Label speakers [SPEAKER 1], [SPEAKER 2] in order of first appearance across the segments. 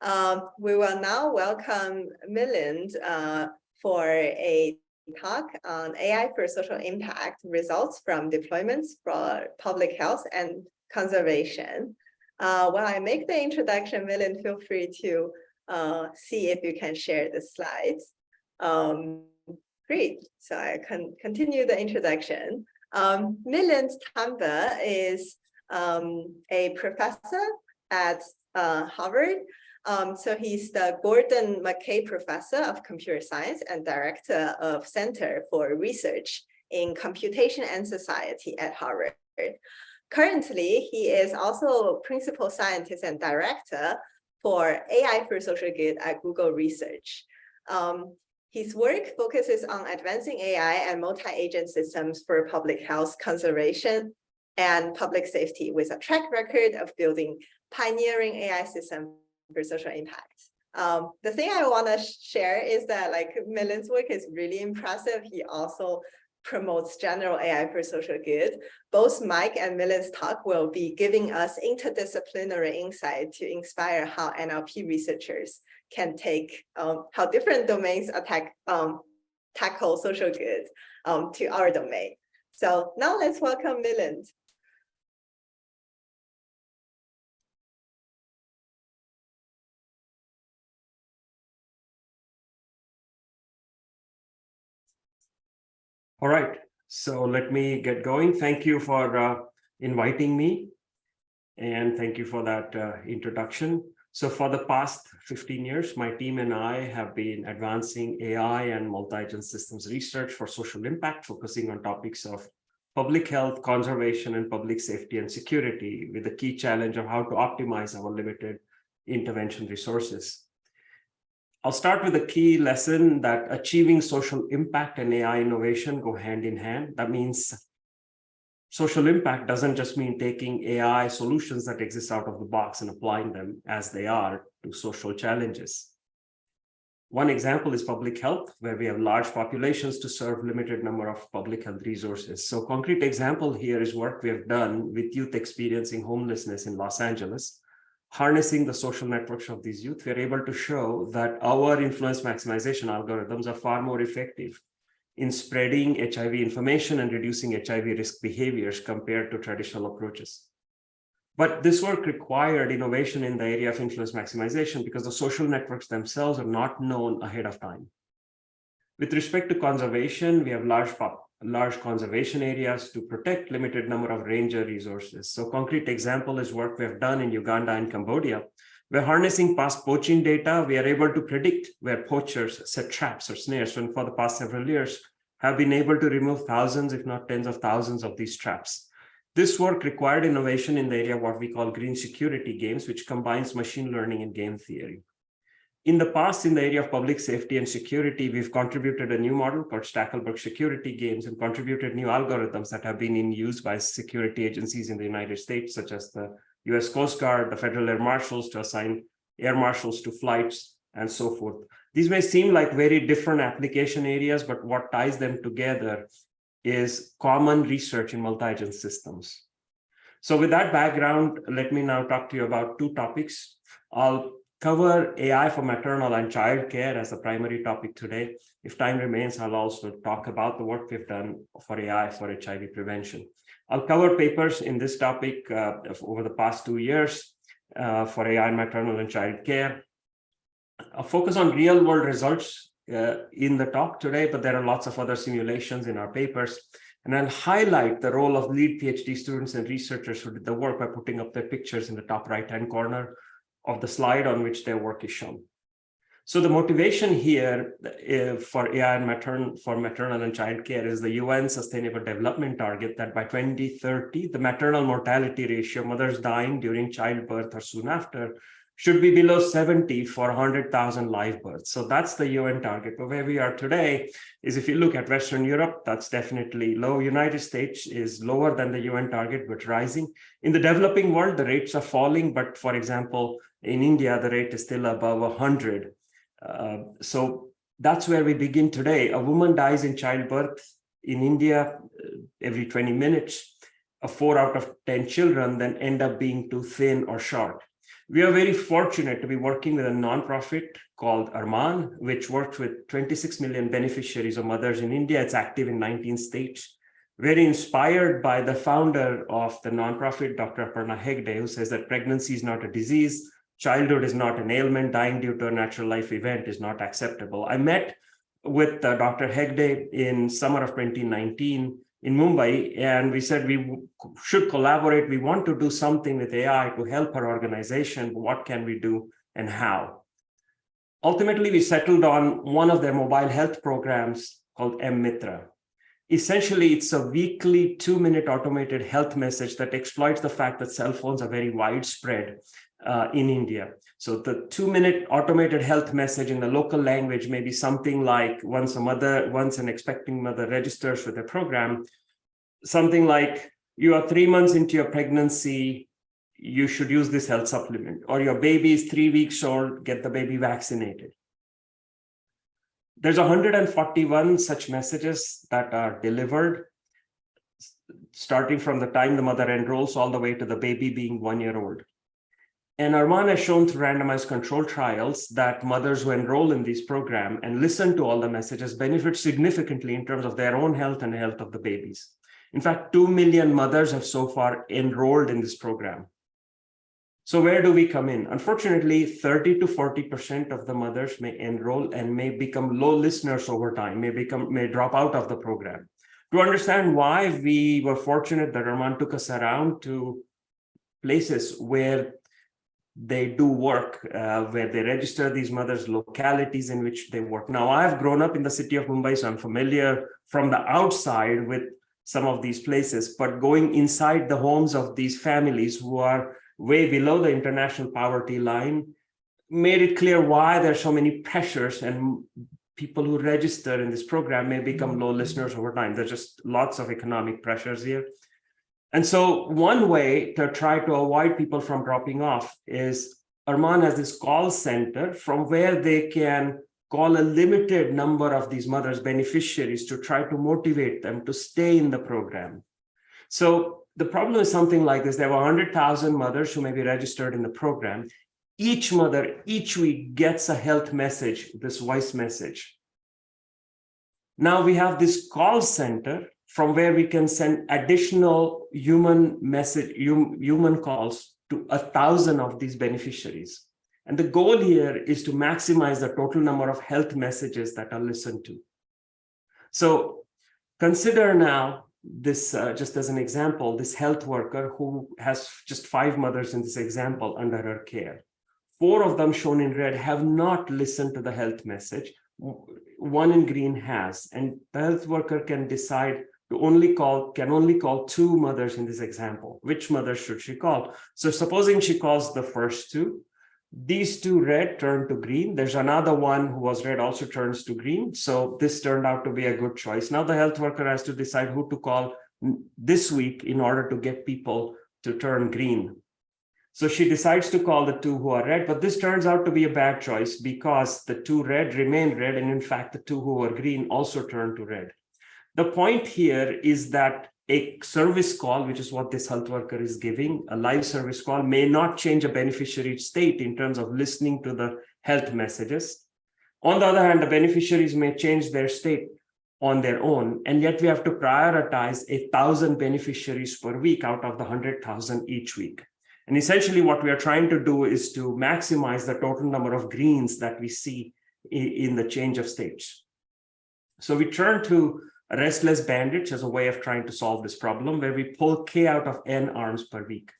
[SPEAKER 1] We will now welcome Milind for a talk on AI for social impact, results from deployments for public health and conservation. While I make the introduction, Milind, feel free to see if you can share the slides. Great, so I can continue the introduction. Milind Tambe is a professor at Harvard. So he's the Gordon McKay Professor of Computer Science and Director of Center for Research in Computation and Society at Harvard. Currently, he is also Principal Scientist and Director for AI for Social Good at Google Research. His work focuses on advancing AI and multi-agent systems for public health conservation and public safety, with a track record of building pioneering AI systems for social impact. The thing I want to share is that Milind's work is really impressive. He also promotes general AI for social good. Both Mike and Milind's talk will be giving us interdisciplinary insight to inspire how NLP researchers can take how different domains tackle social good to our domain. So now let's welcome Milind.
[SPEAKER 2] All right, so let me get going. Thank you for inviting me, and thank you for that introduction. So for the past 15 years, my team and I have been advancing AI and multi-agent systems research for social impact, focusing on topics of public health, conservation, and public safety and security, with the key challenge of how to optimize our limited intervention resources. I'll start with a key lesson that achieving social impact and AI innovation go hand in hand. That means social impact doesn't just mean taking AI solutions that exist out of the box and applying them as they are to social challenges. One example is public health, where we have large populations to serve limited number of public health resources. So concrete example here is work we have done with youth experiencing homelessness in Los Angeles. Harnessing the social networks of these youth, we are able to show that our influence maximization algorithms are far more effective in spreading HIV information and reducing HIV risk behaviors compared to traditional approaches. But this work required innovation in the area of influence maximization because the social networks themselves are not known ahead of time. With respect to conservation, we have large conservation areas to protect limited number of ranger resources. So concrete example is work we have done in Uganda and Cambodia. We're harnessing past poaching data. We are able to predict where poachers set traps or snares, and for the past several years have been able to remove thousands, if not tens of thousands of these traps. This work required innovation in the area of what we call green security games, which combines machine learning and game theory. In the past, in the area of public safety and security, we've contributed a new model called Stackelberg security games and contributed new algorithms that have been in use by security agencies in the United States, such as the US Coast Guard, the Federal Air Marshals, to assign air marshals to flights and so forth. These may seem like very different application areas, but what ties them together is common research in multi-agent systems. So with that background, let me now talk to you about two topics. I'll cover AI for maternal and child care as the primary topic today. If time remains, I'll also talk about the work we've done for AI for HIV prevention. I'll cover papers in this topic over the past 2 years for AI in maternal and child care. I'll focus on real-world results in the talk today, but there are lots of other simulations in our papers. And I'll highlight the role of lead PhD students and researchers who did the work by putting up their pictures in the top right-hand corner of the slide on which their work is shown. So the motivation here for AI and for maternal and child care is the UN Sustainable Development Target that by 2030, the maternal mortality ratio, mothers dying during childbirth or soon after, should be below 70 for 100,000 live births. So that's the UN target. But where we are today is, if you look at Western Europe, that's definitely low. United States is lower than the UN target, but rising. In the developing world, the rates are falling. But for example, in India, the rate is still above 100. So that's where we begin today. A woman dies in childbirth in India every 20 minutes. 4 out of 10 children then end up being too thin or short. We are very fortunate to be working with a nonprofit called Arman, which works with 26 million beneficiaries of mothers in India. It's active in 19 states. Very inspired by the founder of the nonprofit, Dr. Aparna Hegde, who says that pregnancy is not a disease, childhood is not an ailment, dying due to a natural life event is not acceptable. I met with Dr. Hegde in summer of 2019 in Mumbai, and we said we should collaborate. We want to do something with AI to help our organization. What can we do and how? Ultimately, we settled on one of their mobile health programs called mMitra. Essentially, it's a weekly 2-minute automated health message that exploits the fact that cell phones are very widespread in India. So the 2-minute automated health message in the local language may be something like once an expecting mother registers for the program, something like, you are 3 months into your pregnancy, you should use this health supplement, or your baby is 3 weeks old, get the baby vaccinated. There's 141 such messages that are delivered, starting from the time the mother enrolls all the way to the baby being 1 year old. And Arman has shown through randomized control trials that mothers who enroll in this program and listen to all the messages benefit significantly in terms of their own health and the health of the babies. In fact, 2 million mothers have so far enrolled in this program. So where do we come in? Unfortunately, 30 to 40% of the mothers may enroll and may become low listeners over time, may drop out of the program. To understand why, we were fortunate that Arman took us around to places where they do work, where they register these mothers, localities in which they work. Now, I've grown up in the city of Mumbai, so I'm familiar from the outside with some of these places, but going inside the homes of these families who are way below the international poverty line made it clear why there are so many pressures, and people who register in this program may become low listeners over time. There's just lots of economic pressures here. And so one way to try to avoid people from dropping off is Arman has this call center from where they can call a limited number of these mothers, beneficiaries, to try to motivate them to stay in the program. So the problem is something like this. There are 100,000 mothers who may be registered in the program. Each mother, each week, gets a health message, this voice message. Now we have this call center from where we can send additional human calls to 1,000 of these beneficiaries. And the goal here is to maximize the total number of health messages that are listened to. So consider now this, just as an example, this health worker who has just 5 mothers in this example under her care. 4 of them, shown in red, have not listened to the health message. 1 in green has, and the health worker can decide to only call 2 mothers in this example. Which mother should she call? So supposing she calls the first 2, these 2 red turn to green. There's another one who was red also turns to green. So this turned out to be a good choice. Now the health worker has to decide who to call this week in order to get people to turn green. So she decides to call the 2 who are red, but this turns out to be a bad choice because the 2 red remain red, and in fact, the 2 who are green also turn to red. The point here is that a service call, which is what this health worker is giving, a live service call, may not change a beneficiary's state in terms of listening to the health messages. On the other hand, the beneficiaries may change their state on their own, and yet we have to prioritize 1,000 beneficiaries per week out of the 100,000 each week. And essentially what we are trying to do is to maximize the total number of greens that we see in the change of states. So we turn to Restless Bandits as a way of trying to solve this problem, where we pull K out of N arms per week.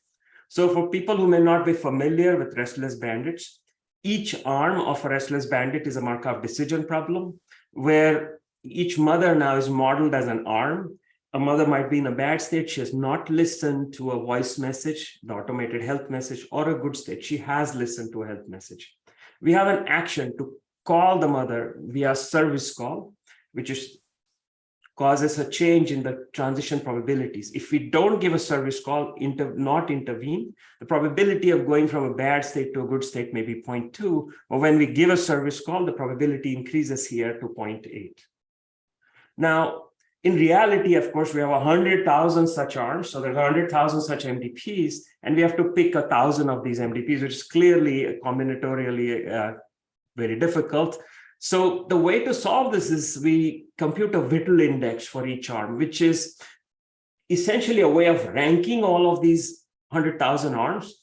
[SPEAKER 2] So for people who may not be familiar with Restless Bandits, each arm of a Restless Bandit is a Markov decision problem, where each mother now is modeled as an arm. A mother might be in a bad state. She has not listened to a voice message, the automated health message, or a good state. She has listened to a health message. We have an action to call the mother via service call, which causes a change in the transition probabilities. If we don't give a service call, not intervene, the probability of going from a bad state to a good state may be 0.2, but when we give a service call, the probability increases here to 0.8. Now, In reality, of course, we have 100,000 such arms. So there's 100,000 such MDPs, and we have to pick 1,000 of these MDPs, which is clearly combinatorially very difficult. So the way to solve this is we compute a Whittle index for each arm, which is essentially a way of ranking all of these 100,000 arms.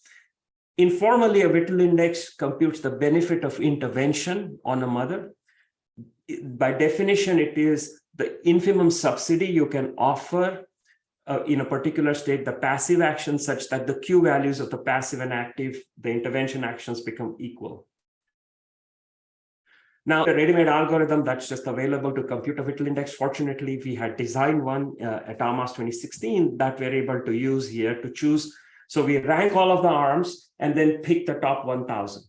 [SPEAKER 2] Informally, a Whittle index computes the benefit of intervention on a mother. By definition, it is the infimum subsidy you can offer in a particular state, the passive action such that the Q values of the passive and active, the intervention actions become equal. Now, the ready-made algorithm that's just available to compute a Whittle index, fortunately, we had designed one at AMAS 2016 that we're able to use here to choose. So we rank all of the arms and then pick the top 1,000.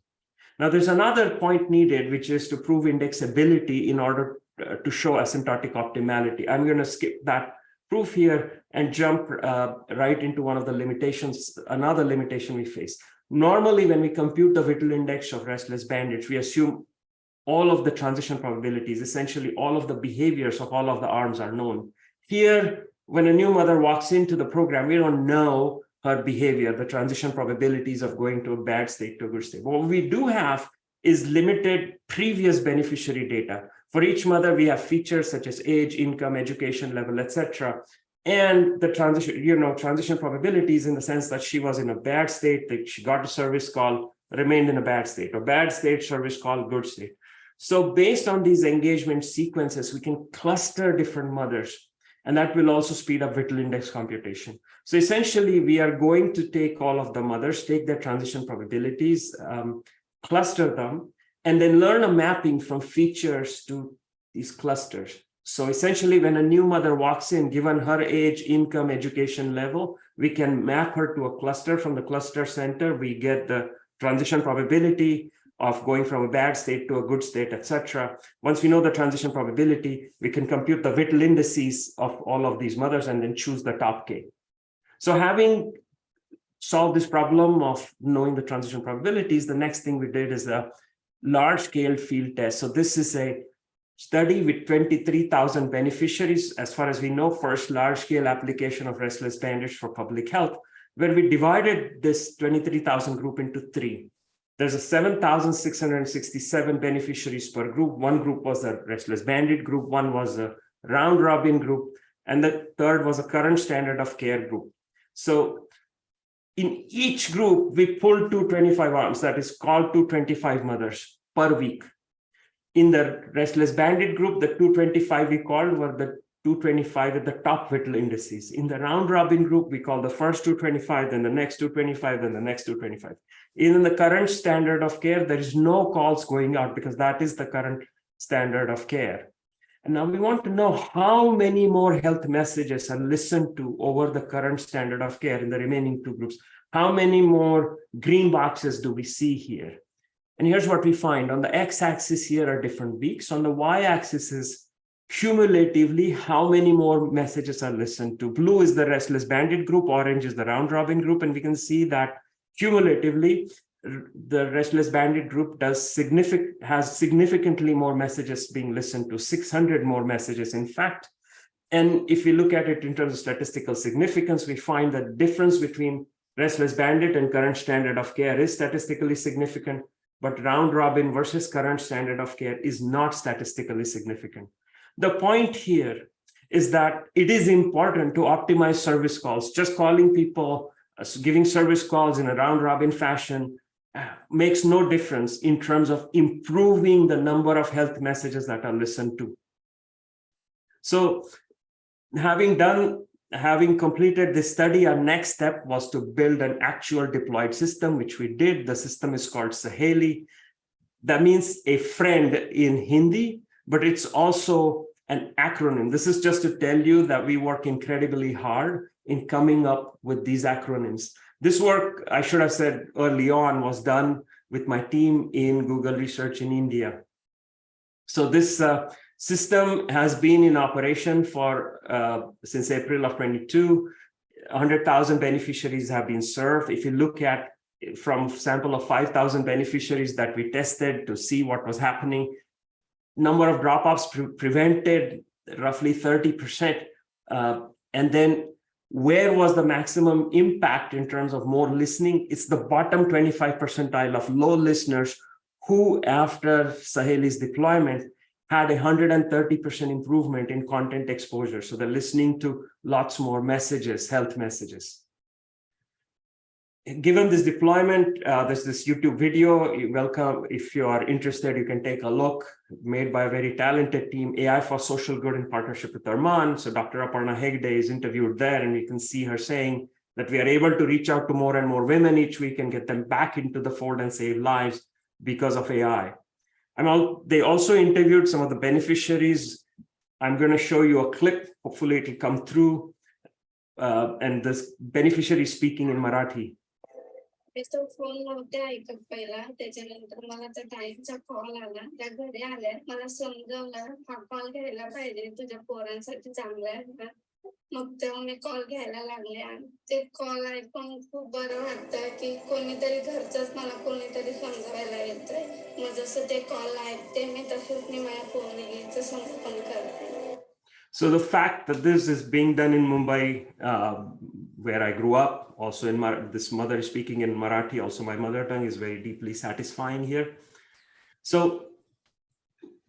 [SPEAKER 2] Now, there's another point needed, which is to prove indexability in order to show asymptotic optimality. I'm going to skip that proof here and jump right into one of the limitations, another limitation we face. Normally, when we compute the Whittle index of restless bandits, we assume all of the transition probabilities, essentially all of the behaviors of all of the arms are known. Here, when a new mother walks into the program, we don't know her behavior, the transition probabilities of going to a bad state to a good state. What we do have is limited previous beneficiary data. For each mother, we have features such as age, income, education level, etc. And the transition probabilities in the sense that she was in a bad state, that she got a service call, remained in a bad state, or bad state, service call, good state. So based on these engagement sequences, we can cluster different mothers, and that will also speed up Whittle index computation. So essentially, we are going to take all of the mothers, take their transition probabilities, cluster them, and then learn a mapping from features to these clusters. So essentially, when a new mother walks in, given her age, income, education level, we can map her to a cluster. From the cluster center, we get the transition probability of going from a bad state to a good state, etc. Once we know the transition probability, we can compute the Whittle indices of all of these mothers and then choose the top K. So having solved this problem of knowing the transition probabilities, the next thing we did is a large-scale field test. So this is a study with 23,000 beneficiaries, as far as we know, first large-scale application of restless bandits for public health, where we divided this 23,000 group into three. There's a 7,667 beneficiaries per group. One group was a restless bandit group, one was a round robin group, and the third was a current standard of care group. So in each group, we pulled 225 arms, that is called 225 mothers per week. In the restless bandit group, the 225 we called were the 225 at the top Whittle indices. In the round robin group, we call the first 225, then the next 225, then the next 225. In the current standard of care, there is no calls going out because that is the current standard of care. And now we want to know how many more health messages are listened to over the current standard of care in the remaining two groups. How many more green boxes do we see here? And here's what we find. On the x-axis here are different weeks. On the y-axis is cumulatively how many more messages are listened to. Blue is the restless bandit group, orange is the round robin group, and we can see that cumulatively the restless bandit group has significantly more messages being listened to, 600 more messages in fact. And if we look at it in terms of statistical significance, we find that difference between restless bandit and current standard of care is statistically significant, but round robin versus current standard of care is not statistically significant. The point here is that it is important to optimize service calls. Just calling people, giving service calls in a round robin fashion makes no difference in terms of improving the number of health messages that are listened to. So having completed this study, our next step was to build an actual deployed system, which we did. The system is called Saheli. That means a friend in Hindi, but it's also an acronym. This is just to tell you that we work incredibly hard in coming up with these acronyms. This work, I should have said early on, was done with my team in Google Research in India. So this system has been in operation for since April of 22. 100,000 beneficiaries have been served. If you look at from sample of 5,000 beneficiaries that we tested to see what was happening, number of drop-offs prevented roughly 30%. And then where was the maximum impact in terms of more listening? It's the bottom 25 percentile of low listeners who, after Saheli's deployment, had 130% improvement in content exposure. So they're listening to lots more messages, health messages. Given this deployment, there's this YouTube video. You're welcome. If you are interested, you can take a look, made by a very talented team, AI for Social Good in partnership with Arman. So Dr. Aparna Hegde is interviewed there, and you can see her saying that we are able to reach out to more and more women each week and get them back into the fold and save lives because of AI. They also interviewed some of the beneficiaries. I'm going to show you a clip. Hopefully it will come through. And this beneficiary speaking in Marathi.
[SPEAKER 3] तो phone नव्हते ऐकत पहिला त्याच्यानंतर मला त्या ताईंचा call आला त्या घरी आल्या मला समजवलं हा कॉल घ्यायला पाहिजे तुझ्या पोरांसाठी चांगला आहे ना मग तेव्हा मी कॉल घ्यायला लागले आणि ते कॉल ऐकून खूप बरं वाटतं की कोणीतरी घरचंच मला कोणीतरी समजवायला येतंय मग जसं ते कॉल ऐकते मी तसंच मी माझ्या पोरीचं संगोपन करते.
[SPEAKER 2] So the fact that this is being done in Mumbai, where I grew up, also in this mother speaking in Marathi, also my mother tongue, is very deeply satisfying here. So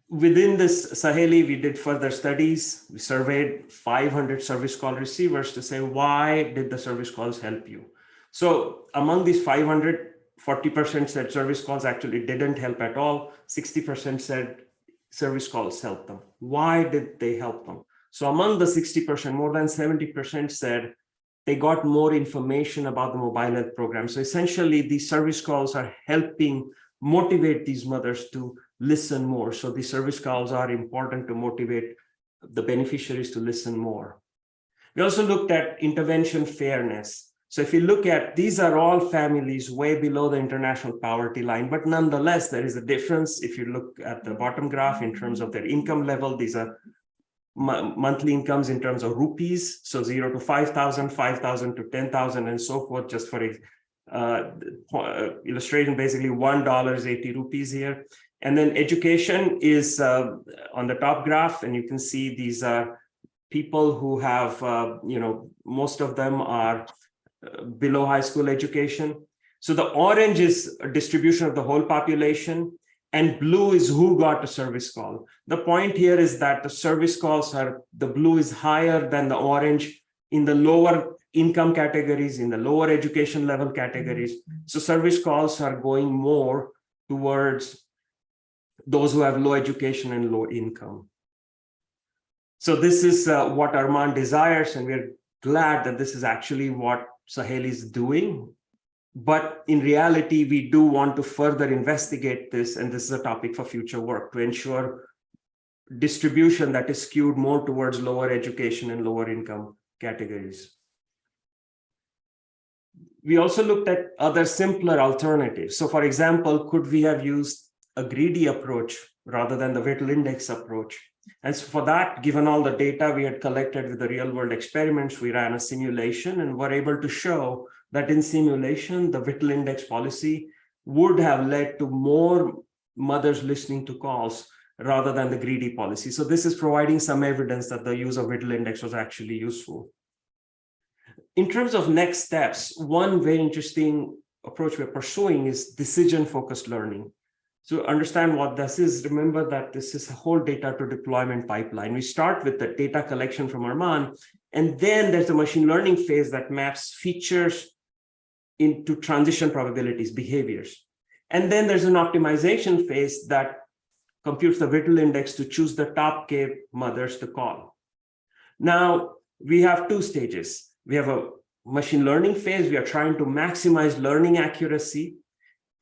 [SPEAKER 2] within this Saheli, we did further studies. We surveyed 500 service call receivers to say, why did the service calls help you? So among these 500, 40% said service calls actually didn't help at all. 60% said service calls helped them. Why did they help them? So among the 60%, more than 70% said they got more information about the mobile health program. So essentially, these service calls are helping motivate these mothers to listen more. So these service calls are important to motivate the beneficiaries to listen more. We also looked at intervention fairness. So if you look at, these are all families way below the international poverty line, but nonetheless, there is a difference. If you look at the bottom graph in terms of their income level, these are monthly incomes in terms of rupees, so 0 to 5,000, 5,000 to 10,000, and so forth. Just for illustration, basically $1 is 80 rupees here. And then education is on the top graph, and you can see these are people who have, most of them are below high school education. So the orange is a distribution of the whole population, and blue is who got a service call. The point here is that the service calls the blue is higher than the orange in the lower income categories, in the lower education level categories. So service calls are going more towards those who have low education and low income. So this is what Arman desires, and we're glad that this is actually what Saheli is doing. But in reality, we do want to further investigate this, and this is a topic for future work to ensure distribution that is skewed more towards lower education and lower income categories. We also looked at other simpler alternatives. So for example, could we have used a greedy approach rather than the Whittle index approach? And so for that, given all the data we had collected with the real world experiments, we ran a simulation and were able to show that in simulation, the Whittle index policy would have led to more mothers listening to calls rather than the greedy policy. So this is providing some evidence that the use of Whittle index was actually useful. In terms of next steps, one very interesting approach we're pursuing is decision-focused learning. To understand what this is, remember that this is a whole data to deployment pipeline. We start with the data collection from Arman, and then there's a machine learning phase that maps features into transition probabilities, behaviors. And then there's an optimization phase that computes the Whittle index to choose the top K mothers to call. Now, we have two stages. We have a machine learning phase. We are trying to maximize learning accuracy.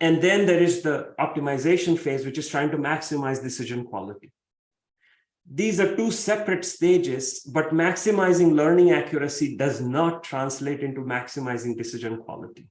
[SPEAKER 2] And then there is the optimization phase, which is trying to maximize decision quality. These are two separate stages, but maximizing learning accuracy does not translate into maximizing decision quality.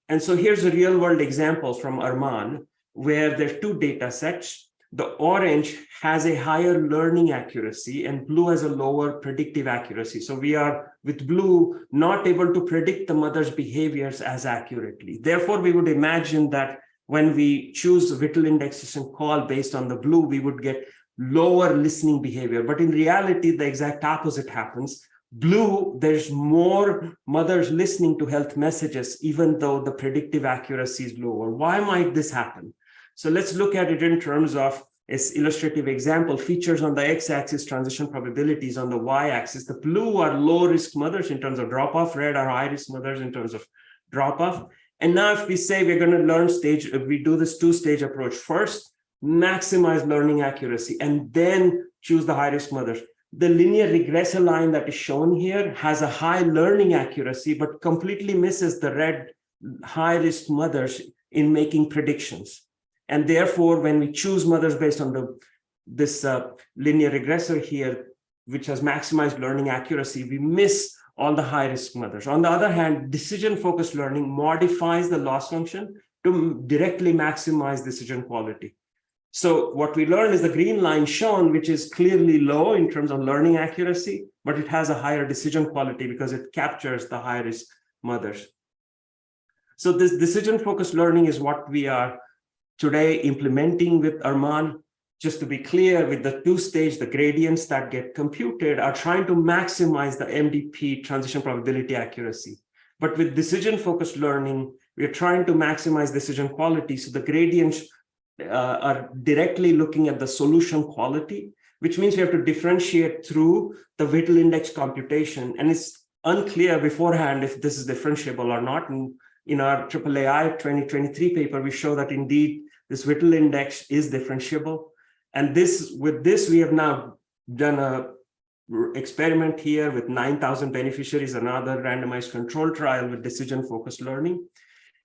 [SPEAKER 2] And so here's a real world example from Arman, where there are two data sets. The orange has a higher learning accuracy and blue has a lower predictive accuracy. So we are, with blue, not able to predict the mother's behaviors as accurately. Therefore, we would imagine that when we choose Whittle indexes and call based on the blue, we would get lower listening behavior. But in reality, the exact opposite happens. Blue, there's more mothers listening to health messages, even though the predictive accuracy is lower. Why might this happen? So let's look at it in terms of this illustrative example. Features on the x-axis, transition probabilities on the y-axis. The blue are low-risk mothers in terms of drop-off, red are high-risk mothers in terms of drop-off. And now if we say we're going to learn stage, we do this two-stage approach. First, maximize learning accuracy, and then choose the high-risk mothers. The linear regressor line that is shown here has a high learning accuracy, but completely misses the red high-risk mothers in making predictions. And therefore, when we choose mothers based on this linear regressor here, which has maximized learning accuracy, we miss all the high-risk mothers. On the other hand, decision-focused learning modifies the loss function to directly maximize decision quality. So what we learn is the green line shown, which is clearly low in terms of learning accuracy, but it has a higher decision quality because it captures the high-risk mothers. So this decision-focused learning is what we are today implementing with Arman. Just to be clear, with the two-stage, the gradients that get computed are trying to maximize the MDP transition probability accuracy. But with decision-focused learning, we are trying to maximize decision quality. So the gradients are directly looking at the solution quality, which means we have to differentiate through the Whittle index computation. And it's unclear beforehand if this is differentiable or not. And in our AAAI 2023 paper, we show that indeed this Whittle index is differentiable. And with this, we have now done an experiment here with 9,000 beneficiaries, another randomized control trial with decision-focused learning.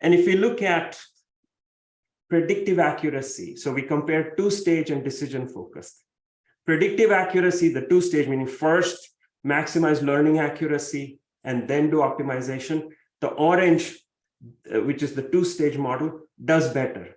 [SPEAKER 2] And if we look at predictive accuracy, so we compare two-stage and decision-focused. Predictive accuracy, the two-stage, meaning first maximize learning accuracy and then do optimization. The orange, which is the two-stage model, does better.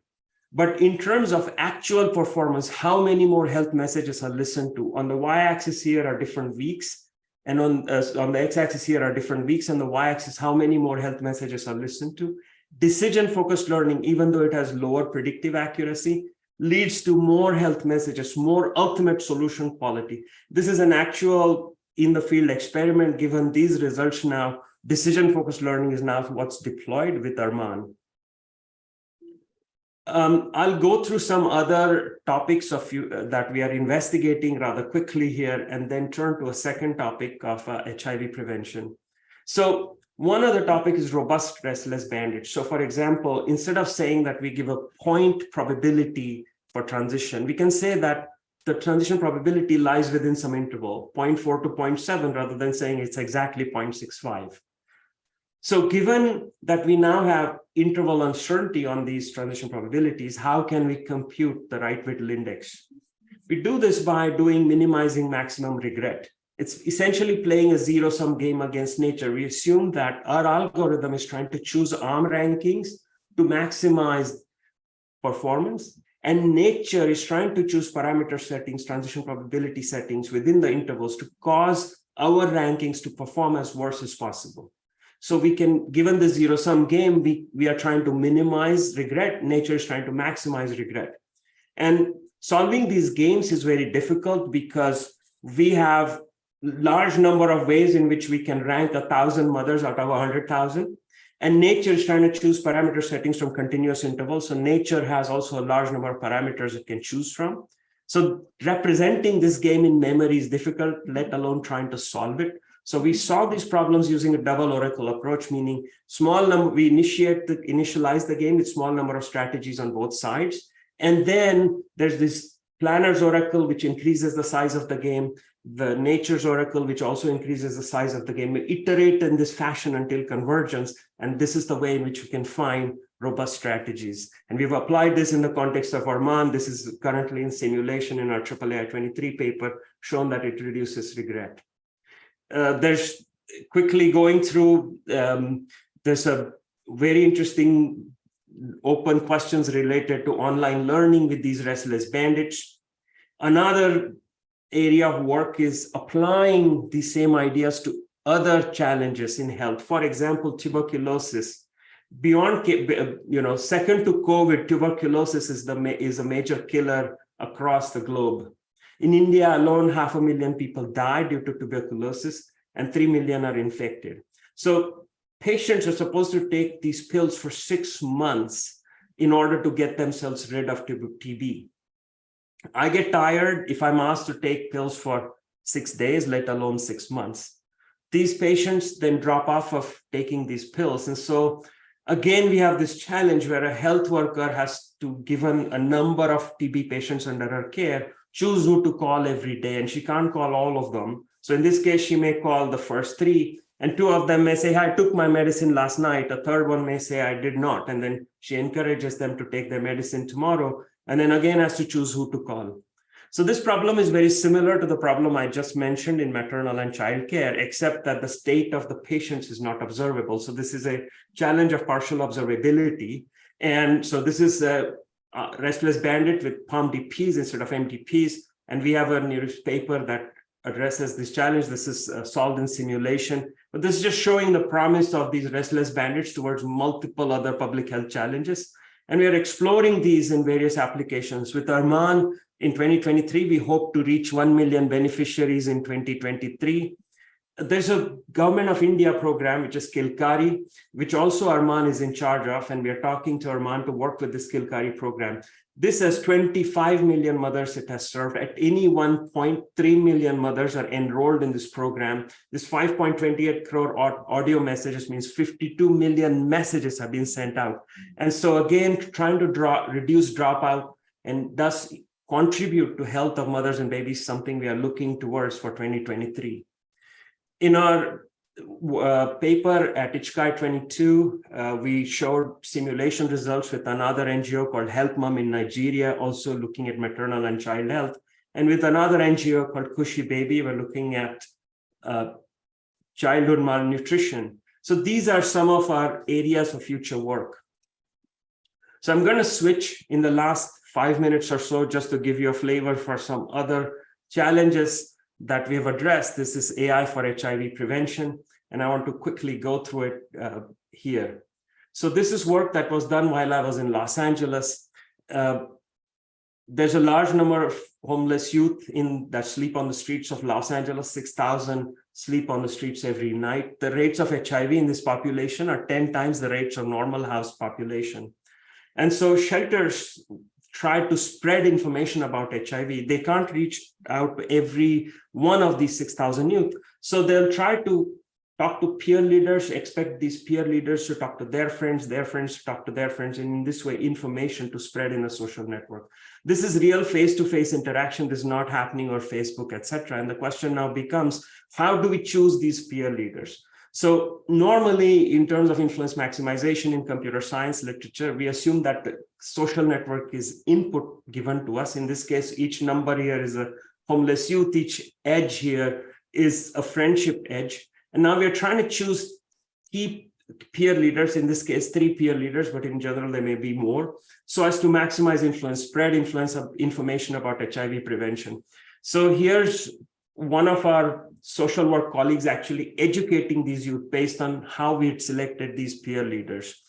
[SPEAKER 2] But in terms of actual performance, how many more health messages are listened to? On the y-axis here are different weeks, and on the x-axis here are different weeks, and the y-axis, how many more health messages are listened to. Decision-focused learning, even though it has lower predictive accuracy, leads to more health messages, more ultimate solution quality. This is an actual in-the-field experiment. Given these results now, decision-focused learning is now what's deployed with Arman. I'll go through some other topics that we are investigating rather quickly here, and then turn to a second topic of HIV prevention. So one other topic is robust restless bandits. So for example, instead of saying that we give a point probability for transition, we can say that the transition probability lies within some interval, 0.4 to 0.7, rather than saying it's exactly 0.65. So given that we now have interval uncertainty on these transition probabilities, how can we compute the right Whittle index? We do this by doing minimizing maximum regret. It's essentially playing a zero-sum game against nature. We assume that our algorithm is trying to choose arm rankings to maximize performance, and nature is trying to choose parameter settings, transition probability settings within the intervals to cause our rankings to perform as worse as possible. So we can, given the zero-sum game, we are trying to minimize regret. Nature is trying to maximize regret. And solving these games is very difficult because we have large number of ways in which we can rank 1,000 mothers out of 100,000. And nature is trying to choose parameter settings from continuous intervals. So nature has also a large number of parameters it can choose from. So representing this game in memory is difficult, let alone trying to solve it. So we solve these problems using a double oracle approach, meaning small number, we initialize the game with small number of strategies on both sides. And then there's this planner's oracle, which increases the size of the game, the nature's oracle, which also increases the size of the game. We iterate in this fashion until convergence. And this is the way in which we can find robust strategies. And we've applied this in the context of Arman. This is currently in simulation in our AAAI 23 paper, shown that it reduces regret. There's quickly going through, there's a very interesting open questions related to online learning with these restless bandits. Another area of work is applying the same ideas to other challenges in health. For example, tuberculosis. Beyond, second to COVID, tuberculosis is a major killer across the globe. In India alone, 500,000 people die due to tuberculosis, and 3 million are infected. So patients are supposed to take these pills for 6 months in order to get themselves rid of TB. I get tired if I'm asked to take pills for 6 days, let alone 6 months. These patients then drop off of taking these pills. And so again, we have this challenge where a health worker has to, given a number of TB patients under her care, choose who to call every day, and she can't call all of them. So in this case, she may call the first 3, and 2 of them may say, I took my medicine last night. A third one may say, I did not. And then she encourages them to take their medicine tomorrow, and then again has to choose who to call. So this problem is very similar to the problem I just mentioned in maternal and child care, except that the state of the patients is not observable. So this is a challenge of partial observability. And so this is a Restless Bandit with POMDPs instead of MDPs. And we have a newspaper that addresses this challenge. This is solved in simulation. But this is just showing the promise of these Restless Bandits towards multiple other public health challenges. And we are exploring these in various applications. With Arman, in 2023, we hope to reach 1 million beneficiaries in 2023. There's a Government of India program, which is Skillkari, which also Arman is in charge of, and we are talking to Arman to work with the Skillkari program. This has 25 million mothers it has served. At any 1.3 million mothers are enrolled in this program. This 5.28 crore audio messages means 52 million messages have been sent out. And so again, trying to reduce dropout and thus contribute to health of mothers and babies, something we are looking towards for 2023. In our paper at ICHCAI 22, we showed simulation results with another NGO called Help Mom in Nigeria, also looking at maternal and child health. And with another NGO called Cushy Baby, we're looking at childhood malnutrition. So these are some of our areas of future work. So I'm going to switch in the last 5 minutes or so just to give you a flavor for some other challenges that we have addressed. This is AI for HIV prevention, and I want to quickly go through it here. So this is work that was done while I was in Los Angeles. There's a large number of homeless youth that sleep on the streets of Los Angeles. 6,000 sleep on the streets every night. The rates of HIV in this population are 10 times the rates of normal house population. And so shelters try to spread information about HIV. They can't reach out to every one of these 6,000 youth. So they'll try to talk to peer leaders, expect these peer leaders to talk to their friends to talk to their friends, and in this way, information to spread in a social network. This is real face-to-face interaction. This is not happening on Facebook, etc. And the question now becomes, how do we choose these peer leaders? So normally, in terms of influence maximization in computer science literature, we assume that the social network is input given to us. In this case, each number here is a homeless youth. Each edge here is a friendship edge. And now we're trying to choose key peer leaders, in this case, 3 peer leaders, but in general, there may be more, so as to maximize influence, spread influence of information about HIV prevention. So here's one of our social work colleagues actually educating these youth based on how we had selected these peer leaders.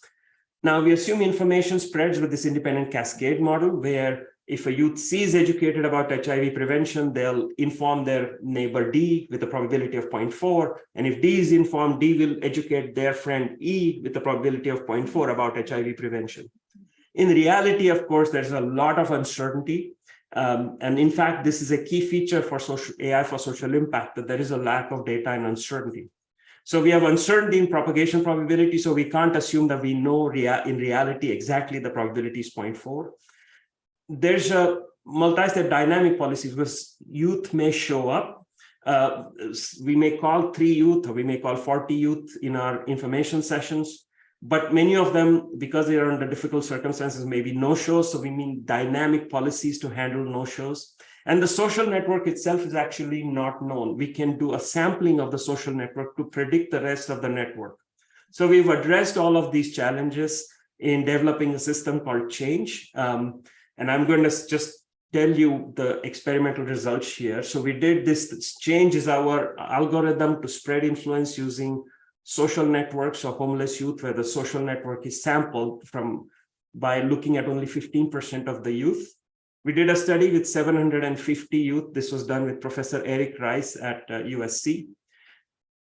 [SPEAKER 2] Now, we assume information spreads with this independent cascade model, where if a youth C is educated about HIV prevention, they'll inform their neighbor D with a probability of 0.4. And if D is informed, D will educate their friend E with a probability of 0.4 about HIV prevention. In reality, of course, there's a lot of uncertainty. And in fact, this is a key feature for AI for social impact, that there is a lack of data and uncertainty. So we have uncertainty in propagation probability, so we can't assume that we know in reality exactly the probability is 0.4. There's a multi-step dynamic policy because youth may show up. We may call 3 youth, or we may call 40 youth in our information sessions. But many of them, because they are under difficult circumstances, may be no-shows. So we need dynamic policies to handle no-shows. And the social network itself is actually not known. We can do a sampling of the social network to predict the rest of the network. So we've addressed all of these challenges in developing a system called Change. And I'm going to just tell you the experimental results here. So we did this. Change is our algorithm to spread influence using social networks of homeless youth, where the social network is sampled by looking at only 15% of the youth. We did a study with 750 youth. This was done with Professor Eric Rice at USC.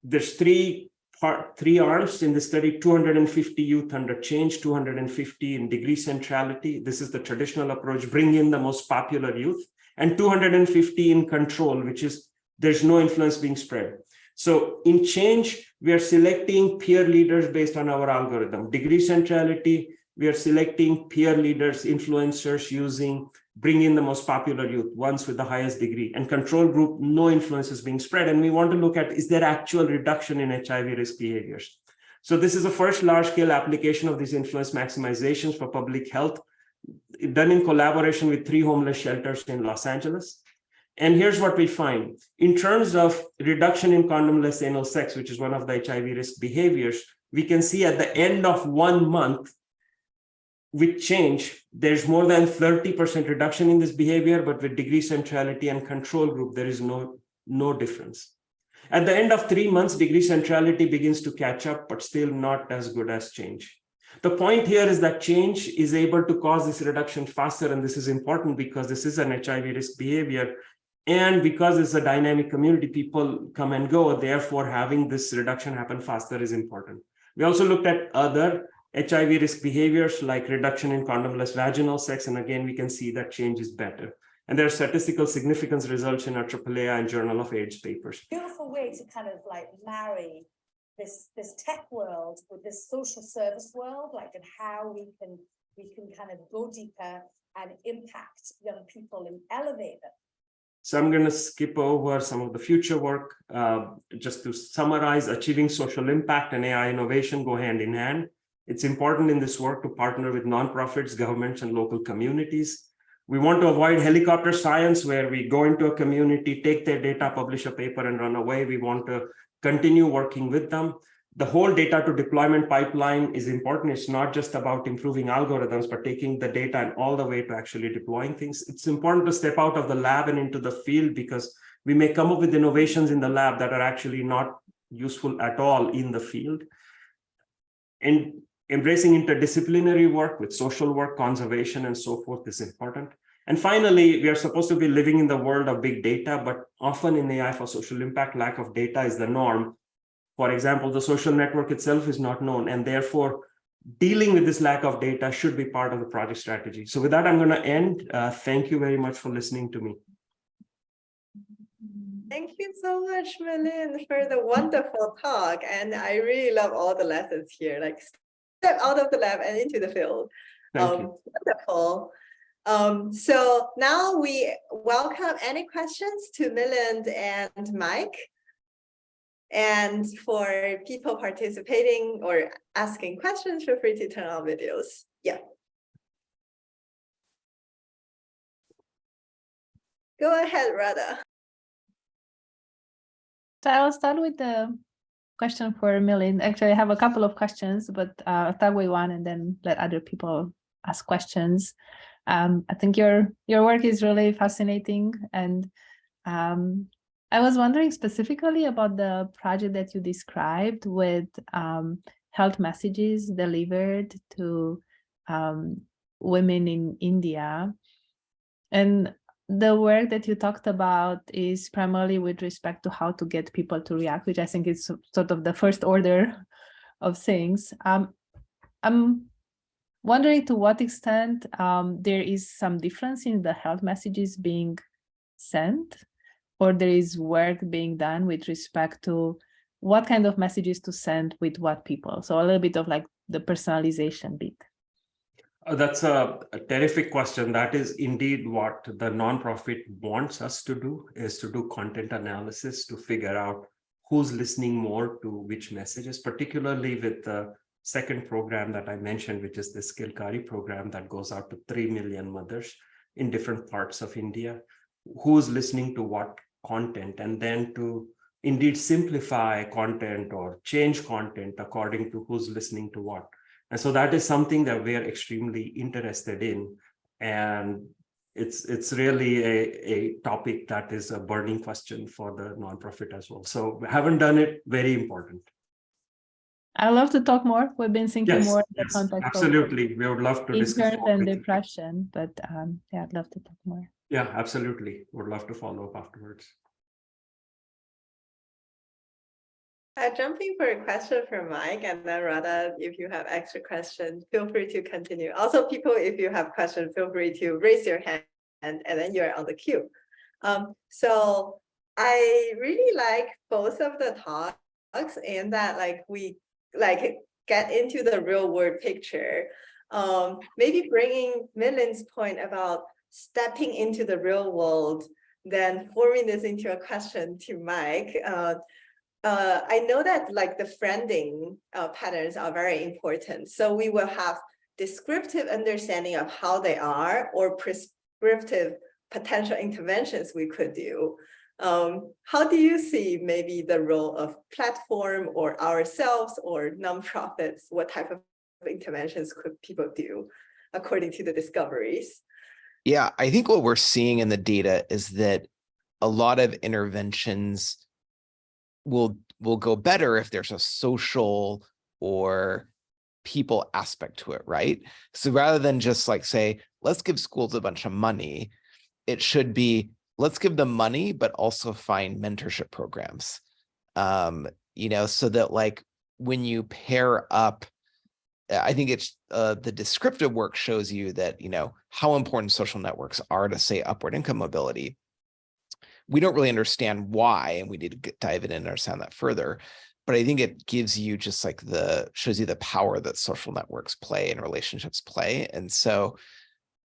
[SPEAKER 2] There's three arms in the study: 250 youth under change, 250 in degree centrality. This is the traditional approach, bring in the most popular youth, and 250 in control, which is there's no influence being spread. So in change, we are selecting peer leaders based on our algorithm. Degree centrality, we are selecting peer leaders, influencers using bring in the most popular youth, ones with the highest degree, and control group, no influence is being spread. And we want to look at, is there actual reduction in HIV risk behaviors? So this is the first large-scale application of these influence maximizations for public health, done in collaboration with 3 homeless shelters in Los Angeles. And here's what we find. In terms of reduction in condomless anal sex, which is one of the HIV risk behaviors, we can see at the end of 1 month, with change, there's more than 30% reduction in this behavior, but with degree centrality and control group, there is no difference. At the end of 3 months, degree centrality begins to catch up, but still not as good as change. The point here is that change is able to cause this reduction faster, and this is important because this is an HIV risk behavior. And because it's a dynamic community, people come and go, therefore having this reduction happen faster is important. We also looked at other HIV risk behaviors like reduction in condomless vaginal sex. And again, we can see that change is better. And there are statistical significance results in our AAAI and Journal of AIDS papers.
[SPEAKER 4] Beautiful way to kind of like marry this tech world with this social service world, like, and how we can kind of go deeper and impact young people and elevate them.
[SPEAKER 2] So I'm going to skip over some of the future work. Just to summarize, achieving social impact and AI innovation go hand in hand. It's important in this work to partner with nonprofits, governments, and local communities. We want to avoid helicopter science where we go into a community, take their data, publish a paper, and run away. We want to continue working with them. The whole data to deployment pipeline is important. It's not just about improving algorithms, but taking the data and all the way to actually deploying things. It's important to step out of the lab and into the field, because we may come up with innovations in the lab that are actually not useful at all in the field. And embracing interdisciplinary work with social work, conservation, and so forth is important. And finally, we are supposed to be living in the world of big data, but often in AI for social impact, lack of data is the norm. For example, the social network itself is not known, and therefore dealing with this lack of data should be part of the project strategy. So with that, I'm going to end. Thank you very much for listening to me.
[SPEAKER 1] Thank you so much, Milind, for the wonderful talk. And I really love all the lessons here, like step out of the lab and into the field.
[SPEAKER 2] Thank you.
[SPEAKER 1] Wonderful. So now we welcome any questions to Milind and Mike. And for people participating or asking questions, feel free to turn on videos. Yeah. Go ahead, Radha.
[SPEAKER 5] So I will start with the question for Milind. Actually, I have a couple of questions, but I'll start with one and then let other people ask questions. I think your work is really fascinating, and I was wondering specifically about the project that you described with health messages delivered to women in India. And the work that you talked about is primarily with respect to how to get people to react, which I think is sort of the first order of things. I'm wondering to what extent there is some difference in the health messages being sent, or there is work being done with respect to what kind of messages to send with what people. So a little bit of like the personalization bit.
[SPEAKER 2] That's a terrific question. That is indeed what the nonprofit wants us to do, is to do content analysis to figure out who's listening more to which messages, particularly with the second program that I mentioned, which is the Skillkari program that goes out to 3 million mothers in different parts of India. Who's listening to what content, and then to indeed simplify content or change content according to who's listening to what. And so that is something that we are extremely interested in. And it's really a topic that is a burning question for the nonprofit as well. So we haven't done it, very important.
[SPEAKER 5] I love to talk more. We've been thinking
[SPEAKER 2] Yes,
[SPEAKER 5] more in the
[SPEAKER 2] yes,
[SPEAKER 5] context
[SPEAKER 2] absolutely. We would love
[SPEAKER 5] of
[SPEAKER 2] to discuss
[SPEAKER 5] interest
[SPEAKER 2] more
[SPEAKER 5] and
[SPEAKER 2] with you.
[SPEAKER 5] depression, but yeah, I'd love to talk more.
[SPEAKER 2] Yeah, absolutely. Would love to follow up afterwards.
[SPEAKER 1] Jumping for a question from Mike, and then Radha, if you have extra questions, feel free to continue. Also, people, if you have questions, feel free to raise your hand, and then you're on the queue. So I really like both of the talks in that like we like get into the real world picture. Maybe bringing Milind's point about stepping into the real world, then forming this into a question to Mike. I know that like the friending patterns are very important. So we will have descriptive understanding of how they are or prescriptive potential interventions we could do. How do you see maybe the role of platform or ourselves or nonprofits? What type of interventions could people do according to the discoveries?
[SPEAKER 6] Yeah, I think what we're seeing in the data is that a lot of interventions will go better if there's a social or people aspect to it, right? So rather than just like say, let's give schools a bunch of money, it should be, let's give them money, but also find mentorship programs. You know, so that like when you pair up, I think it's the descriptive work shows you that, you know, how important social networks are to say upward income mobility. We don't really understand why, and we need to dive in and understand that further. But I think it gives you just like shows you the power that social networks play and relationships play. And so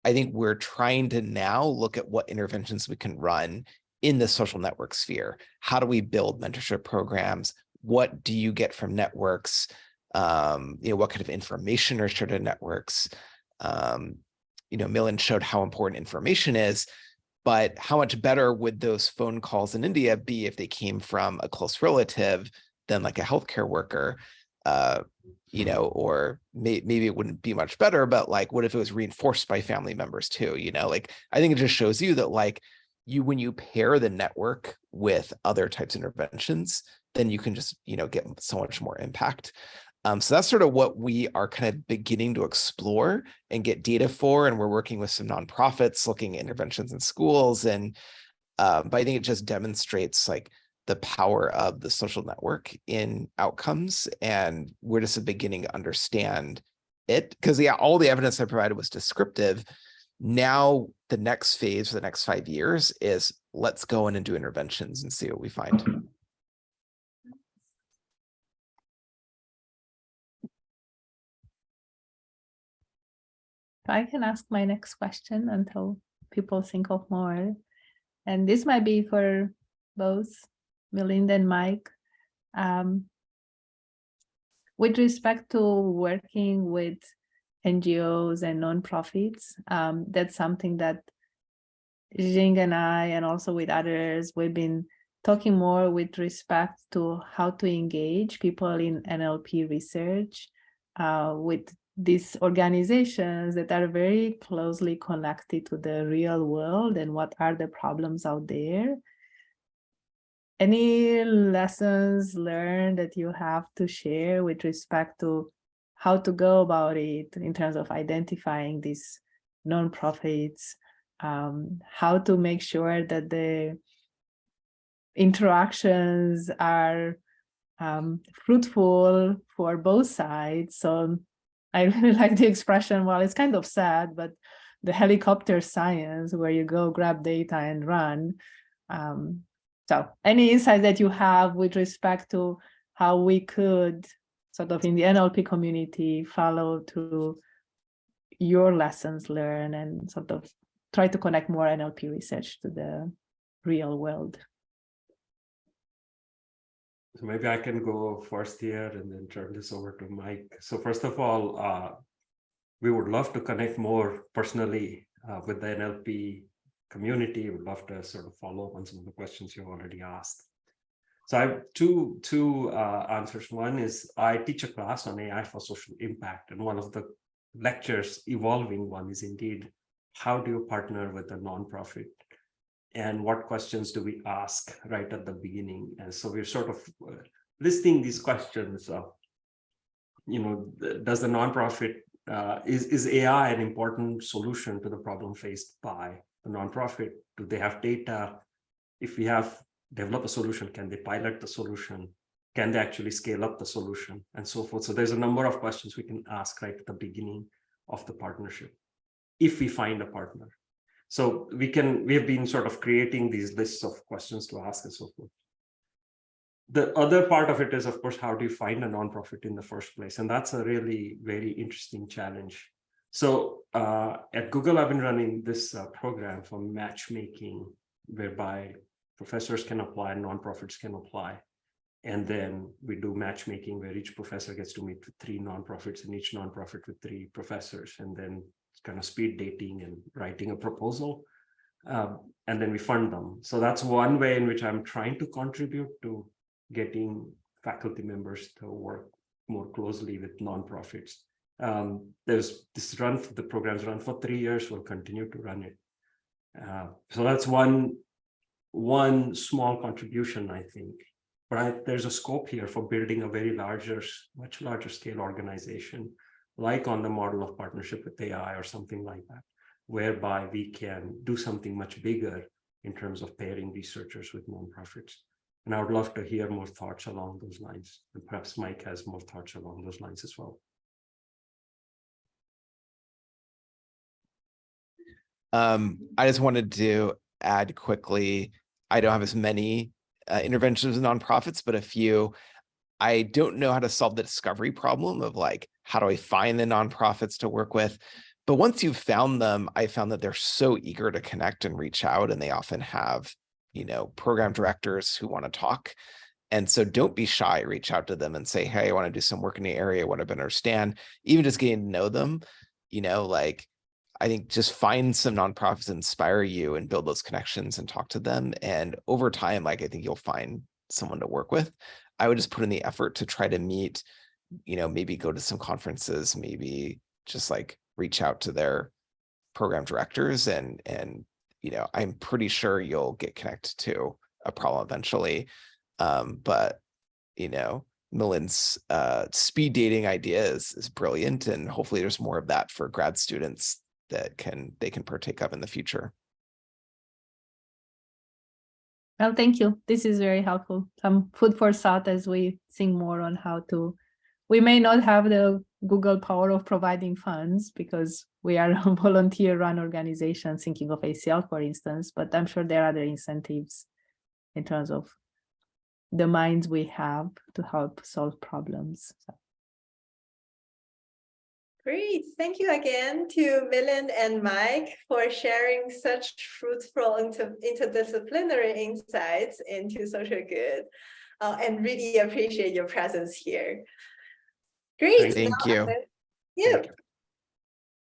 [SPEAKER 6] I think we're trying to now look at what interventions we can run in the social network sphere. How do we build mentorship programs? What do you get from networks? You know, what kind of information are shared in networks? You know, Milind showed how important information is. But how much better would those phone calls in India be if they came from a close relative than like a healthcare worker? You know, or maybe it wouldn't be much better, but like, what if it was reinforced by family members too? You know, like, I think it just shows you that like when you pair the network with other types of interventions, then you can just, you know, get so much more impact. So that's sort of what we are kind of beginning to explore and get data for. And we're working with some nonprofits looking at interventions in schools. And but I think it just demonstrates like the power of the social network in outcomes. And we're just beginning to understand it because yeah, all the evidence I provided was descriptive. Now the next phase for the next 5 years is let's go in and do interventions and see what we find.
[SPEAKER 5] I can ask my next question until people think of more. And this might be for both Milind and Mike. With respect to working with NGOs and nonprofits, that's something that Jing and I, and also with others, we've been talking more with respect to how to engage people in NLP research with these organizations that are very closely connected to the real world and what are the problems out there. Any lessons learned that you have to share with respect to how to go about it in terms of identifying these nonprofits, how to make sure that the interactions are fruitful for both sides? So I really like the expression, well, it's kind of sad, but the helicopter science where you go grab data and run. So any insight that you have with respect to how we could sort of in the NLP community follow through your lessons learned and sort of try to connect more NLP research to the real world?
[SPEAKER 2] So maybe I can go first here and then turn this over to Mike. So first of all, we would love to connect more personally with the NLP community. We'd love to sort of follow up on some of the questions you already asked. So I have two answers. One is I teach a class on AI for social impact. And one of the lectures, evolving one, is indeed, how do you partner with a nonprofit? And what questions do we ask right at the beginning? And so we're sort of listing these questions does the nonprofit, is AI an important solution to the problem faced by the nonprofit? Do they have data? If we have developed a solution, can they pilot the solution? Can they actually scale up the solution, and so forth? So there's a number of questions we can ask right at the beginning of the partnership, if we find a partner. So we have been sort of creating these lists of questions to ask and so forth. The other part of it is, of course, how do you find a nonprofit in the first place? And that's a really very interesting challenge. So at Google, I've been running this program for matchmaking, whereby professors can apply, nonprofits can apply. And then we do matchmaking where each professor gets to meet with 3 nonprofits and each nonprofit with 3 professors. And then it's kind of speed dating and writing a proposal. And then we fund them. So that's one way in which I'm trying to contribute to getting faculty members to work more closely with nonprofits. There's this the program's run for 3 years. We'll continue to run it. So that's one small contribution, I think. But there's a scope here for building a very much larger scale organization, like on the model of partnership with AI or something like that, whereby we can do something much bigger in terms of pairing researchers with nonprofits. And I would love to hear more thoughts along those lines. And perhaps Mike has more thoughts along those lines as well.
[SPEAKER 6] I just wanted to add quickly, I don't have as many interventions with nonprofits, but a few. I don't know how to solve the discovery problem of like, how do I find the nonprofits to work with? But once you've found them, I found that they're so eager to connect and reach out, and they often have, program directors who want to talk. And so don't be shy, reach out to them and say, hey, I want to do some work in the area, I want to understand, even just getting to know them, I think just find some nonprofits that inspire you and build those connections and talk to them. And over time, I think you'll find someone to work with. I would just put in the effort to try to meet, maybe go to some conferences, maybe just like reach out to their program directors and I'm pretty sure you'll get connected to a problem eventually. But Milind's speed dating idea is brilliant. And hopefully there's more of that for grad students that they can partake of in the future.
[SPEAKER 5] Well, thank you. This is very helpful. Some food for thought as we think more on how to. We may not have the Google power of providing funds because we are a volunteer-run organization thinking of ACL, for instance, but I'm sure there are other incentives in terms of the minds we have to help solve problems. So.
[SPEAKER 1] Great. Thank you again to Milind and Mike for sharing such fruitful interdisciplinary insights into social good, and really appreciate your presence here. Great.
[SPEAKER 6] Thank you.
[SPEAKER 1] Yeah.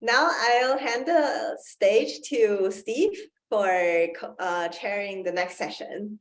[SPEAKER 1] Now I'll hand the stage to Steve for chairing the next session.